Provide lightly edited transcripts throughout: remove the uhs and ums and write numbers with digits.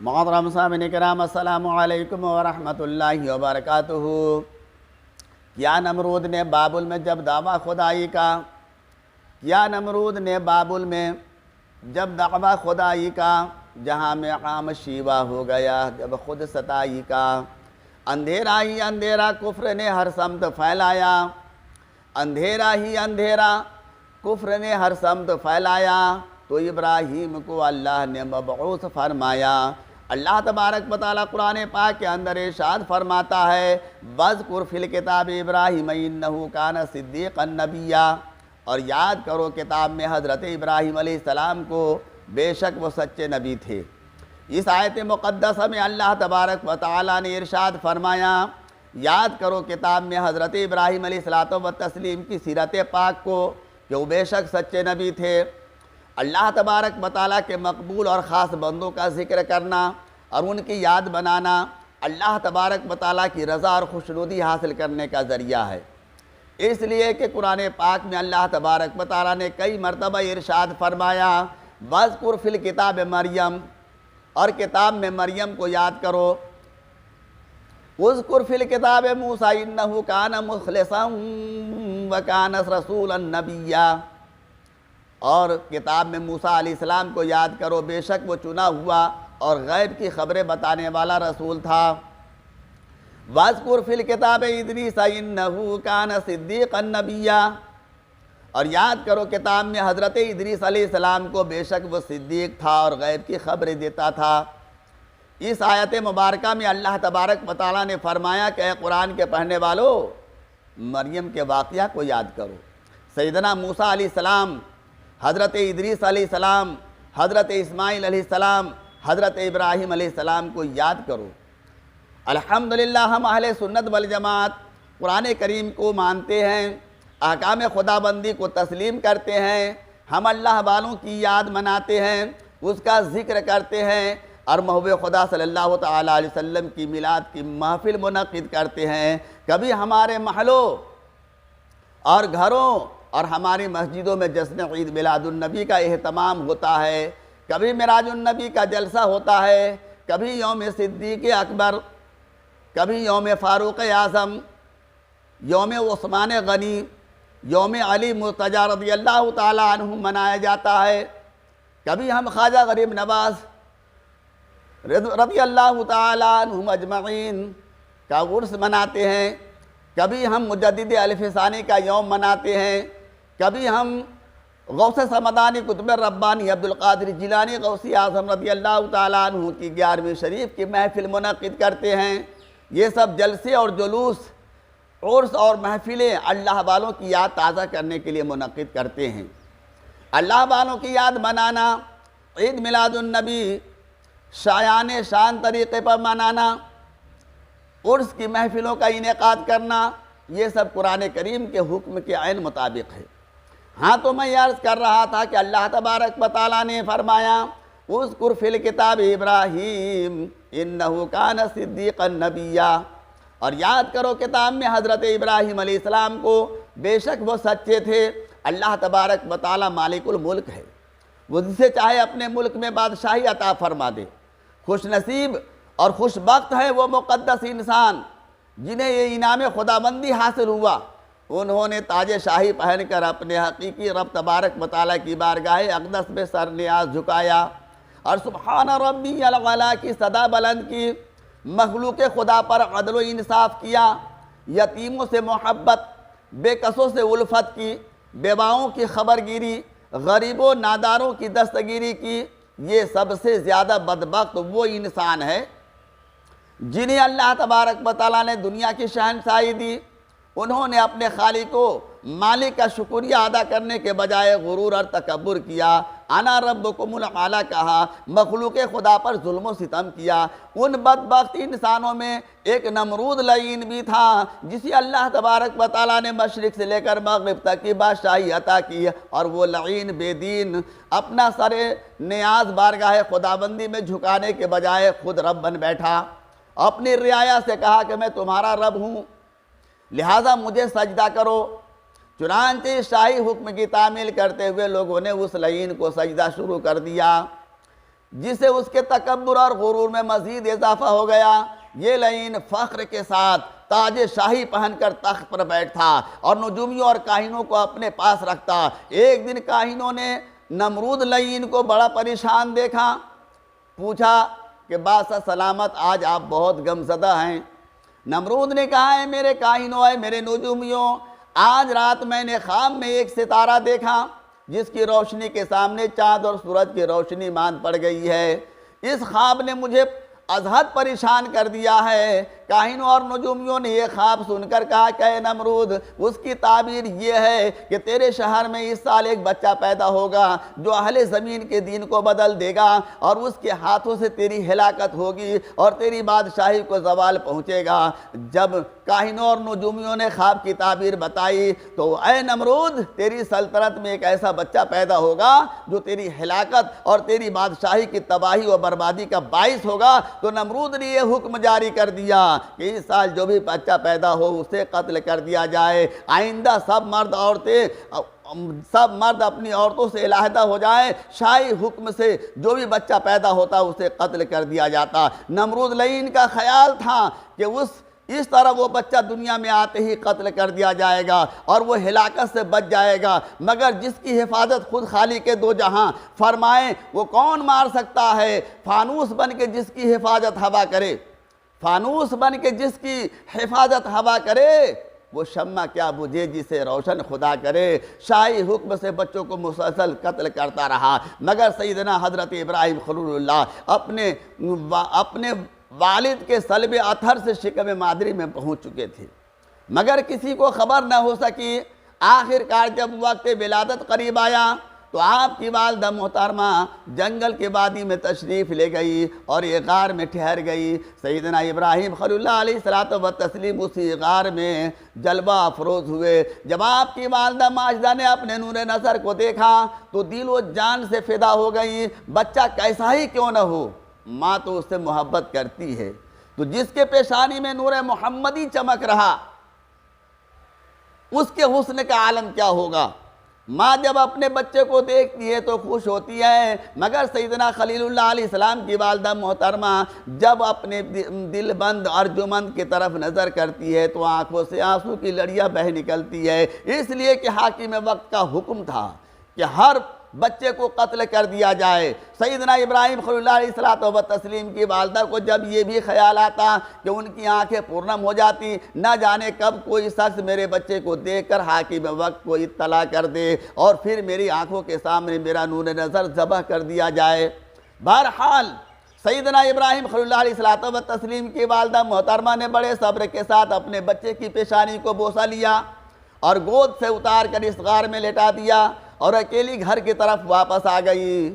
محترم سامعین کرام، السلام علیکم ورحمۃ اللہ وبرکاتہ۔ کیا نمرود نے بابل میں جب دعویٰ خدائی کا جب دعویٰ خدائی کا جہاں میں عام شیوا ہو گیا، جب خود ستائی کا اندھیرا ہی اندھیرا کفر نے ہر سمت پھیلایا، اندھیرا ہی اندھیرا کفر نے ہر سمت پھیلایا، تو ابراہیم کو اللہ نے مبعوث فرمایا۔ اللہ تبارک و تعالیٰ قرآن پاک کے اندر ارشاد فرماتا ہے، وَاذْكُرْ فِي الْكِتَابِ إِبْرَاهِيمَ إِنَّهُ كَانَ صِدِّيقًا نَبِيًّا، اور یاد کرو کتاب میں حضرت ابراہیم علیہ السلام کو، بے شک وہ سچے نبی تھے۔ اس آیت مقدسہ میں اللہ تبارک و تعالیٰ نے ارشاد فرمایا، یاد کرو کتاب میں حضرت ابراہیم علیہ السلام کی سیرت پاک کو کہ وہ بے شک سچے نبی تھے۔ اللہ تبارک و تعالیٰ کے مقبول اور خاص بندوں کا ذکر کرنا اور ان کی یاد بنانا اللہ تبارک و تعالیٰ کی رضا اور خوشنودی حاصل کرنے کا ذریعہ ہے۔ اس لیے کہ قرآن پاک میں اللہ تبارک و تعالیٰ نے کئی مرتبہ ارشاد فرمایا، وَاذْكُرْ فِي الْكِتَابِ مریم، اور کتاب میں مریم کو یاد کرو۔ اذْكُرْ فِي الْكِتَابِ موسیٰ إِنَّهُ كَانَ مُخْلِصًا وَكَانَ رَسُولًا نَبِيًّا، اور کتاب میں موسیٰ علیہ السلام کو یاد کرو، بے شک وہ چنا ہوا اور غیب کی خبریں بتانے والا رسول تھا۔ وَاذْكُرْ فِي الْكِتَابِ إِدْرِيسَ إِنَّهُ كَانَ صِدِّيقًا نَبِيًّا، اور یاد کرو کتاب میں حضرت ادریس علیہ السلام کو، بے شک وہ صدیق تھا اور غیب کی خبریں دیتا تھا۔ اس آیت مبارکہ میں اللہ تبارک و تعالیٰ نے فرمایا کہ اے قرآن کے پڑھنے والو، مریم کے واقعہ کو یاد کرو، سیدنا موسیٰ علیہ السلام، حضرت ادریس علیہ السلام، حضرت اسماعیل علیہ السلام، حضرت ابراہیم علیہ السلام کو یاد کرو۔ الحمدللہ ہم اہل سنت والجماعت قرآن کریم کو مانتے ہیں، احکام خدا بندی کو تسلیم کرتے ہیں، ہم اللہ والوں کی یاد مناتے ہیں، اس کا ذکر کرتے ہیں، اور محبوب خدا صلی اللہ تعالیٰ علیہ وسلم کی میلاد کی محفل منعقد کرتے ہیں۔ کبھی ہمارے محلوں اور گھروں اور ہماری مسجدوں میں جشن عید میلاد النبی کا اہتمام ہوتا ہے، کبھی معراج النبی کا جلسہ ہوتا ہے، کبھی یوم صدیق اکبر، کبھی یوم فاروق اعظم، یوم عثمان غنی، یوم علی مرتضیٰ رضی اللہ تعالیٰ عنہ منایا جاتا ہے، کبھی ہم خواجہ غریب نواز رضی اللہ تعالیٰ عنہم اجمعین کا عرس مناتے ہیں، کبھی ہم مجدد الف ثانی کا یوم مناتے ہیں، کبھی ہم غوث سمدانی قطب ربانی عبدالقادر جیلانی غوثی اعظم رضی اللہ تعالیٰ عنہ کی 11ویں شریف کی محفل منعقد کرتے ہیں۔ یہ سب جلسے اور جلوس، عرس اور محفلیں اللہ والوں کی یاد تازہ کرنے کے لیے منعقد کرتے ہیں۔ اللہ والوں کی یاد منانا، عید میلاد النبی شایان شان طریقے پر منانا، عرس کی محفلوں کا انعقاد کرنا، یہ سب قرآن کریم کے حکم کے عین مطابق ہے۔ ہاں تو میں یہ عرض کر رہا تھا کہ اللہ تبارک و تعالیٰ نے فرمایا، اذکر فی الکتاب ابراہیم انہ کان صدیقا نبیا، اور یاد کرو کتاب میں حضرت ابراہیم علیہ السلام کو، بے شک وہ سچے تھے۔ اللہ تبارک و تعالیٰ مالک الملک ہے، وہ جسے چاہے اپنے ملک میں بادشاہی عطا فرما دے۔ خوش نصیب اور خوش بخت ہے وہ مقدس انسان جنہیں یہ انعام خداوندی حاصل ہوا، انہوں نے تاج شاہی پہن کر اپنے حقیقی رب تبارک و تعالیٰ کی بارگاہ اقدس میں سر نیاز جھکایا اور سبحان ربی العلیٰ کی صدا بلند کی، مخلوق خدا پر عدل و انصاف کیا، یتیموں سے محبت، بے کسوں سے الفت کی، بیواؤں کی خبرگیری، غریبوں ناداروں کی دستگیری کی۔ یہ سب سے زیادہ بدبخت وہ انسان ہے جنہیں اللہ تبارک و تعالیٰ نے دنیا کی شہنشاہی دی، انہوں نے اپنے خالق و مالک کا شکریہ ادا کرنے کے بجائے غرور اور تکبر کیا، انا ربکم الاعلی کہا، مخلوق خدا پر ظلم و ستم کیا۔ ان بدبخت انسانوں میں ایک نمرود لعین بھی تھا، جسے اللہ تبارک و تعالیٰ نے مشرق سے لے کر مغرب تک کی بادشاہی عطا کی، اور وہ لعین بے دین اپنا سر نیاز بارگاہ خداوندی میں جھکانے کے بجائے خود رب بن بیٹھا، اپنی رعایا سے کہا کہ میں تمہارا رب ہوں، لہٰذا مجھے سجدہ کرو۔ چنانچہ شاہی حکم کی تعمیل کرتے ہوئے لوگوں نے اس لعین کو سجدہ شروع کر دیا۔ جس سے اس کے تکبر اور غرور میں مزید اضافہ ہو گیا۔ یہ لعین فخر کے ساتھ تاج شاہی پہن کر تخت پر بیٹھتا اور نجومیوں اور کاہنوں کو اپنے پاس رکھتا۔ ایک دن کاہنوں نے نمرود لعین کو بڑا پریشان دیکھا، پوچھا کہ بادشاہ سلامت، آج آپ بہت غمزدہ ہیں۔ نمرود نے کہا، ہے میرے کاہنوں، ہے میرے نجومیوں، آج رات میں نے خواب میں ایک ستارہ دیکھا جس کی روشنی کے سامنے چاند اور سورج کی روشنی ماند پڑ گئی ہے۔ اس خواب نے مجھے از حد پریشان کر دیا ہے۔ کاہنوں اور نجومیوں نے یہ خواب سن کر کہا کہ اے نمرود، اس کی تعبیر یہ ہے کہ تیرے شہر میں اس سال ایک بچہ پیدا ہوگا جو اہل زمین کے دین کو بدل دے گا، اور اس کے ہاتھوں سے تیری ہلاکت ہوگی اور تیری بادشاہی کو زوال پہنچے گا۔ جب کاہنوں اور نجومیوں نے خواب کی تعبیر بتائی تو اے نمرود، تیری سلطنت میں ایک ایسا بچہ پیدا ہوگا جو تیری ہلاکت اور تیری بادشاہی کی تباہی و بربادی کا باعث ہوگا۔ تو نمرود نے یہ حکم جاری کر دیا کہ اس سال جو بھی بچہ پیدا ہو اسے قتل کر دیا جائے۔ آئندہ سب مرد اپنی عورتوں سے علیحدہ ہو جائے، شاہی حکم سے جو بھی بچہ پیدا ہوتا اسے قتل کر دیا جاتا۔ نمرود لعین کا خیال تھا کہ اس طرح وہ بچہ دنیا میں آتے ہی قتل کر دیا جائے گا اور وہ ہلاکت سے بچ جائے گا، مگر جس کی حفاظت خود خالق دو جہاں فرمائے وہ کون مار سکتا ہے؟ فانوس بن کے جس کی حفاظت ہوا کرے، فانوس بن کے جس کی حفاظت ہوا کرے، وہ شمع کیا بجھے جسے روشن خدا کرے۔ شاہی حکم سے بچوں کو مسلسل قتل کرتا رہا، مگر سیدنا حضرت ابراہیم خلیل اللہ اپنے والد کے صلب اطہر سے شکم مادری میں پہنچ چکے تھے، مگر کسی کو خبر نہ ہو سکی۔ آخرکار جب وقت ولادت قریب آیا تو آپ کی والدہ محترمہ جنگل کے وادی میں تشریف لے گئی اور ایک غار میں ٹھہر گئی۔ سیدنا ابراہیم خلیل اللہ علیہ الصلوۃ والتسلیم اسی غار میں جلوہ افروز ہوئے۔ جب آپ کی والدہ ماجدہ نے اپنے نور نظر کو دیکھا تو دل و جان سے فدا ہو گئی۔ بچہ کیسا ہی کیوں نہ ہو، ماں تو اس سے محبت کرتی ہے، تو جس کے پیشانی میں نور محمدی چمک رہا اس کے حسن کا عالم کیا ہوگا۔ ماں جب اپنے بچے کو دیکھتی ہے تو خوش ہوتی ہے، مگر سیدنا خلیل اللہ علیہ السلام کی والدہ محترمہ جب اپنے دل بند ارجمند کی طرف نظر کرتی ہے تو آنکھوں سے آنسو کی لڑیاں بہہ نکلتی ہے، اس لیے کہ حاکم وقت کا حکم تھا کہ ہر بچے کو قتل کر دیا جائے۔ سیدنا ابراہیم خلیل اللہ علیہ الصلوۃ والتسلیم کی والدہ کو جب یہ بھی خیال آتا کہ ان کی آنکھیں پرنم ہو جاتی، نہ جانے کب کوئی شخص میرے بچے کو دیکھ کر حاکم وقت کو اطلاع کر دے اور پھر میری آنکھوں کے سامنے میرا نور نظر ذبح کر دیا جائے۔ بہرحال سیدنا ابراہیم خلیل اللہ علیہ الصلوۃ والتسلیم کی والدہ محترمہ نے بڑے صبر کے ساتھ اپنے بچے کی پیشانی کو بوسہ لیا اور گود سے اتار کر اس غار میں لٹا دیا اور اکیلی گھر کی طرف واپس آ گئی۔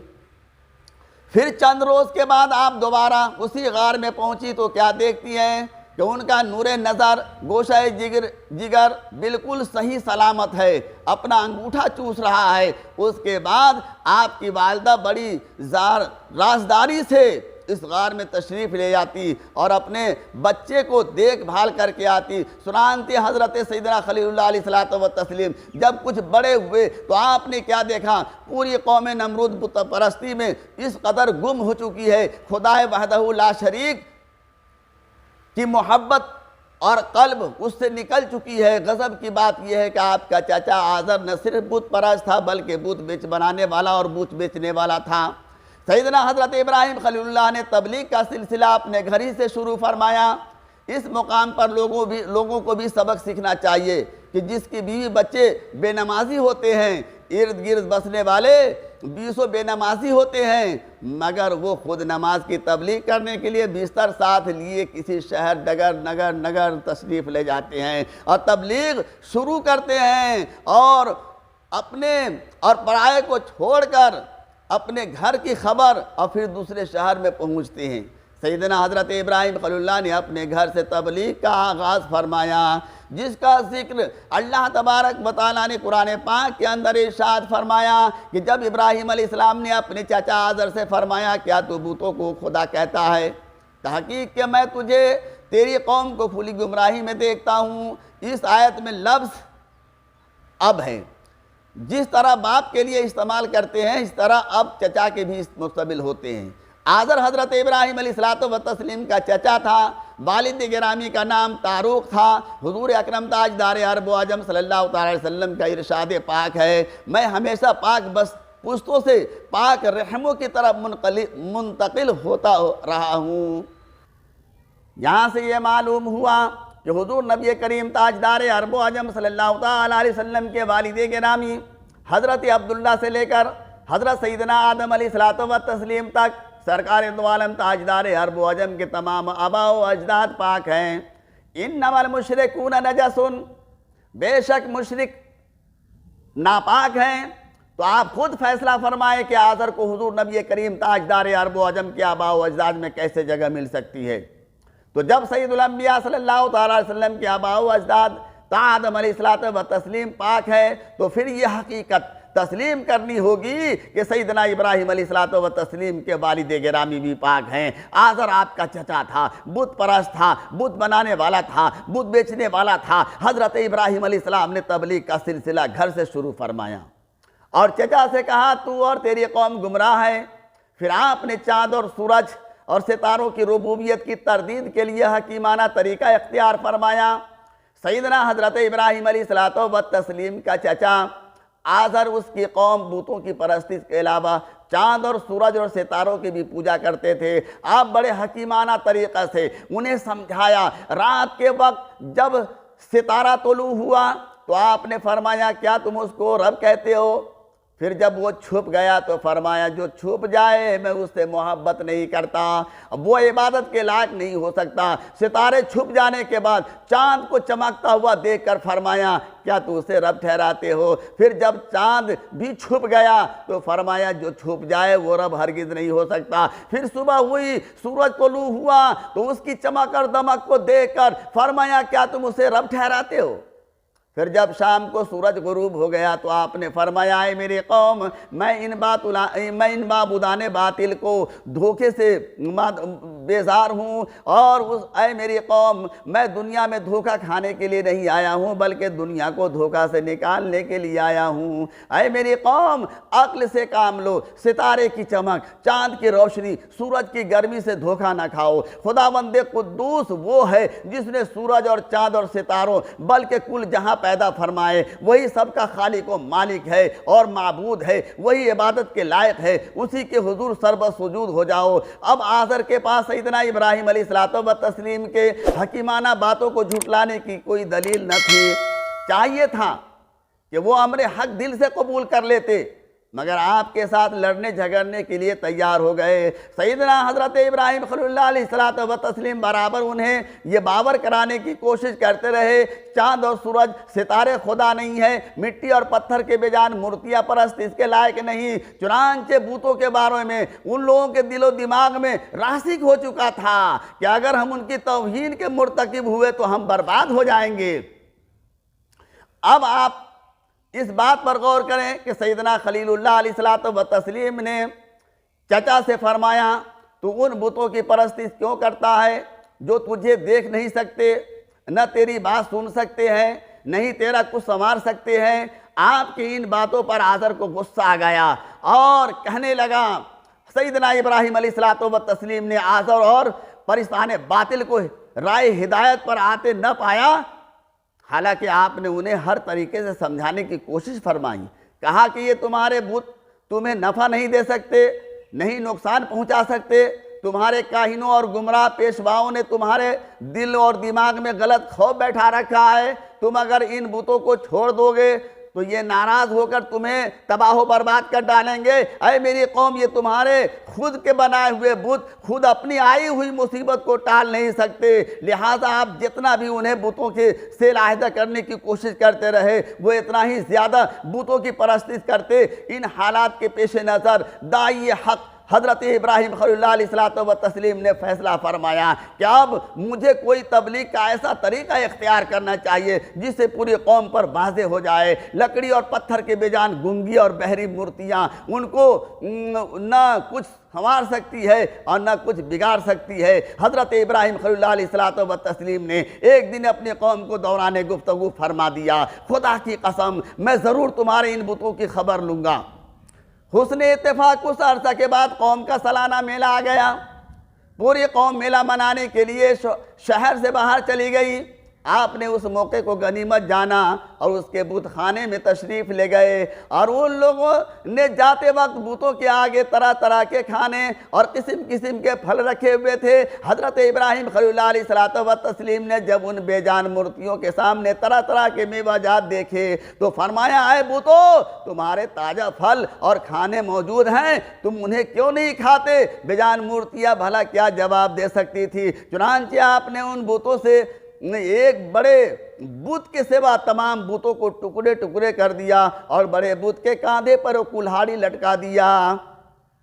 پھر چند روز کے بعد آپ دوبارہ اسی غار میں پہنچی تو کیا دیکھتی ہیں کہ ان کا نور نظر گوشہ جگر بالکل صحیح سلامت ہے، اپنا انگوٹھا چوس رہا ہے۔ اس کے بعد آپ کی والدہ بڑی رازداری سے اس غار میں تشریف لے جاتی اور اپنے بچے کو دیکھ بھال کر کے آتی۔ سنانتے حضرت سیدنا خلیل اللہ علیہ الصلوۃ والتسلیم جب کچھ بڑے ہوئے تو آپ نے کیا دیکھا، پوری قوم نمرود بت پرستی میں اس قدر گم ہو چکی ہے، خدا وحدہ لا شریک کی محبت اور قلب اس سے نکل چکی ہے۔ غضب کی بات یہ ہے کہ آپ کا چچا آزر نہ صرف بت پرست تھا بلکہ بت بیچ بنانے والا اور بت بیچنے والا تھا۔ سیدنا حضرت ابراہیم خلیل اللہ نے تبلیغ کا سلسلہ اپنے گھر ہی سے شروع فرمایا۔ اس مقام پر لوگوں کو بھی سبق سیکھنا چاہیے کہ جس کی بیوی بچے بے نمازی ہوتے ہیں، ارد گرد بسنے والے 20 بے نمازی ہوتے ہیں، مگر وہ خود نماز کی تبلیغ کرنے کے لیے بستر ساتھ لیے کسی شہر نگر تشریف لے جاتے ہیں اور تبلیغ شروع کرتے ہیں اور اپنے اور پرائے کو چھوڑ کر اپنے گھر کی خبر اور پھر دوسرے شہر میں پہنچتے ہیں۔ سیدنا حضرت ابراہیم خلیل اللہ نے اپنے گھر سے تبلیغ کا آغاز فرمایا، جس کا ذکر اللہ تبارک و تعالیٰ نے قرآن پاک کے اندر ارشاد فرمایا کہ جب ابراہیم علیہ السلام نے اپنے چچا آزر سے فرمایا کیا تو بتوں کو خدا کہتا ہے؟ تحقیق کہ میں تجھے تیری قوم کو کھلی گمراہی میں دیکھتا ہوں۔ اس آیت میں لفظ اب ہے، جس طرح باپ کے لیے استعمال کرتے ہیں اس طرح اب چچا کے بھی مستقبل ہوتے ہیں۔ آزر حضرت ابراہیم علیہ الصلوۃ والتسلیم کا چچا تھا، والد گرامی کا نام تاروق تھا۔ حضور اکرم تاجدار عرب و عجم صلی اللہ علیہ وسلم کا ارشاد پاک ہے، میں ہمیشہ پاک بس پشتوں سے پاک رحموں کی طرف منتقل ہوتا رہا ہوں۔ یہاں سے یہ معلوم ہوا کہ حضور نبی کریم تاجدار عرب و عجم صلی اللہ علیہ وسلم کے والد گرامی حضرت عبداللہ سے لے کر حضرت سیدنا آدم علیہ الصلوۃ والتسلیم تک سرکار دو عالم تاجدار عرب و عجم کے تمام آباء و اجداد پاک ہیں۔ انما المشرکون نجس، بے شک مشرک ناپاک ہیں۔ تو آپ خود فیصلہ فرمائیں کہ آزر کو حضور نبی کریم تاجدار عرب و عجم کے آباء و اجداد میں کیسے جگہ مل سکتی ہے؟ تو جب سید الانبیاء صلی اللہ علیہ وسلم کے آباء و اجداد تا آدم علیہ الصلوۃ والتسلیم پاک ہے، تو پھر یہ حقیقت تسلیم کرنی ہوگی کہ سیدنا ابراہیم علیہ الصلوۃ والتسلیم کے والد گرامی بھی پاک ہیں۔ آزر آپ کا چچا تھا، بت پرست تھا، بت بنانے والا تھا، بت بیچنے والا تھا۔ حضرت ابراہیم علیہ السلام نے تبلیغ کا سلسلہ گھر سے شروع فرمایا اور چچا سے کہا تو اور تیری قوم گمراہ ہے۔ پھر آپ نے چاند اور سورج اور ستاروں کی ربوبیت کی تردید کے لیے حکیمانہ طریقہ اختیار فرمایا۔ سیدنا حضرت ابراہیم علیہ الصلوۃ والتسلیم کا چچا آزر اس کی قوم بتوں کی پرستش کے علاوہ چاند اور سورج اور ستاروں کی بھی پوجا کرتے تھے۔ آپ بڑے حکیمانہ طریقہ سے انہیں سمجھایا۔ رات کے وقت جب ستارہ طلوع ہوا تو آپ نے فرمایا کیا تم اس کو رب کہتے ہو؟ پھر جب وہ چھپ گیا تو فرمایا جو چھپ جائے میں اس سے محبت نہیں کرتا، وہ عبادت کے لائق نہیں ہو سکتا۔ ستارے چھپ جانے کے بعد چاند کو چمکتا ہوا دیکھ کر فرمایا کیا تو اسے رب ٹھہراتے ہو؟ پھر جب چاند بھی چھپ گیا تو فرمایا جو چھپ جائے وہ رب ہرگز نہیں ہو سکتا۔ پھر صبح ہوئی، سورج طلوع ہوا تو اس کی چمک اور دمک کو دیکھ کر فرمایا کیا تم اسے رب ٹھہراتے ہو؟ پھر جب شام کو سورج غروب ہو گیا تو آپ نے فرمایا اے میری قوم میں ان معبودان باطل کو دھوکے سے بیزار ہوں، اور اے میری قوم میں دنیا میں دھوکہ کھانے کے لیے نہیں آیا ہوں بلکہ دنیا کو دھوکہ سے نکالنے کے لیے آیا ہوں۔ اے میری قوم عقل سے کام لو، ستارے کی چمک، چاند کی روشنی، سورج کی گرمی سے دھوکہ نہ کھاؤ۔ خداوند قدوس وہ ہے جس نے سورج اور چاند اور ستاروں بلکہ کل جہاں پیدا فرمائے، وہی سب کا خالق و مالک ہے اور معبود ہے، وہی عبادت کے لائق ہے، اسی کے حضور سربت سجود ہو جاؤ۔ اب آزر کے پاس سیدنا ابراہیم علیہ الصلوۃ والتسلیم کے حکیمانہ باتوں کو جھٹلانے کی کوئی دلیل نہ تھی۔ چاہیے تھا کہ وہ امر حق دل سے قبول کر لیتے، مگر آپ کے ساتھ لڑنے جھگڑنے کے لیے تیار ہو گئے۔ سیدنا حضرت ابراہیم خلیل اللہ علیہ الصلوۃ والتسلیم برابر انہیں یہ باور کرانے کی کوشش کرتے رہے چاند اور سورج ستارے خدا نہیں ہے، مٹی اور پتھر کے بجان مورتیاں پرست اس کے لائق نہیں۔ چنانچہ بتوں کے بارے میں ان لوگوں کے دل و دماغ میں راسخ ہو چکا تھا کہ اگر ہم ان کی توہین کے مرتکب ہوئے تو ہم برباد ہو جائیں گے۔ اب آپ اس بات پر غور کریں کہ سیدنا خلیل اللہ علیہ الصلوۃ والتسلیم نے چچا سے فرمایا تو ان بتوں کی پرستش کیوں کرتا ہے جو تجھے دیکھ نہیں سکتے، نہ تیری بات سن سکتے ہیں، نہیں تیرا کچھ سنوار سکتے ہیں۔ آپ کی ان باتوں پر آزر کو غصہ آ گیا اور کہنے لگا، سیدنا ابراہیم علیہ الصلوۃ والتسلیم نے آزر اور پرستان باطل کو رائے ہدایت پر آتے نہ پایا، حالانکہ آپ نے انہیں ہر طریقے سے سمجھانے کی کوشش فرمائی۔ کہا کہ یہ تمہارے بت تمہیں نفع نہیں دے سکتے، نہیں نقصان پہنچا سکتے، تمہارے کاہنوں اور گمراہ پیشواؤں نے تمہارے دل اور دماغ میں غلط خوف بیٹھا رکھا ہے، تم اگر ان بتوں کو چھوڑ دو گے تو یہ ناراض ہو کر تمہیں تباہ و برباد کر ڈالیں گے۔ اے میری قوم یہ تمہارے خود کے بنائے ہوئے بت خود اپنی آئی ہوئی مصیبت کو ٹال نہیں سکتے، لہٰذا آپ جتنا بھی انہیں بتوں کے سے علیحدہ کرنے کی کوشش کرتے رہے وہ اتنا ہی زیادہ بتوں کی پرستش کرتے۔ ان حالات کے پیش نظر داعی حق حضرت ابراہیم خلیل اللہ علیہ الصلوۃ والتسلیم نے فیصلہ فرمایا کہ اب مجھے کوئی تبلیغ کا ایسا طریقہ اختیار کرنا چاہیے جس سے پوری قوم پر واضح ہو جائے۔ لکڑی اور پتھر کے بجان گنگی اور بہری مورتیاں ان کو نہ کچھ سنوار سکتی ہے اور نہ کچھ بگاڑ سکتی ہے۔ حضرت ابراہیم خلیل اللہ علیہ الصلوۃ والتسلیم نے ایک دن اپنی قوم کو دوران گفتگو فرما دیا، خدا کی قسم میں ضرور تمہارے ان بتوں کی خبر لوں گا۔ حسن اتفاق کچھ عرصہ کے بعد قوم کا سالانہ میلہ آ گیا. پوری قوم میلہ منانے کے لیے شہر سے باہر چلی گئی. آپ نے اس موقع کو غنیمت جانا اور اس کے بت خانے میں تشریف لے گئے، اور ان لوگوں نے جاتے وقت بتوں کے آگے طرح طرح کے کھانے اور قسم قسم کے پھل رکھے ہوئے تھے. حضرت ابراہیم خلیل اللہ علیہ الصلوۃ والتسلیم نے جب ان بے جان مورتیوں کے سامنے طرح طرح کے میوہ جات دیکھے تو فرمایا، اے بتو، تمہارے تازہ پھل اور کھانے موجود ہیں، تم انہیں کیوں نہیں کھاتے؟ بے جان مورتیاں بھلا کیا جواب دے سکتی تھی؟ چنانچہ آپ نے ان بتوں سے ایک بڑے بت کے سوا تمام بتوں کو ٹکڑے ٹکڑے کر دیا اور بڑے بت کے کاندھے پر وہ کلہاڑی لٹکا دیا.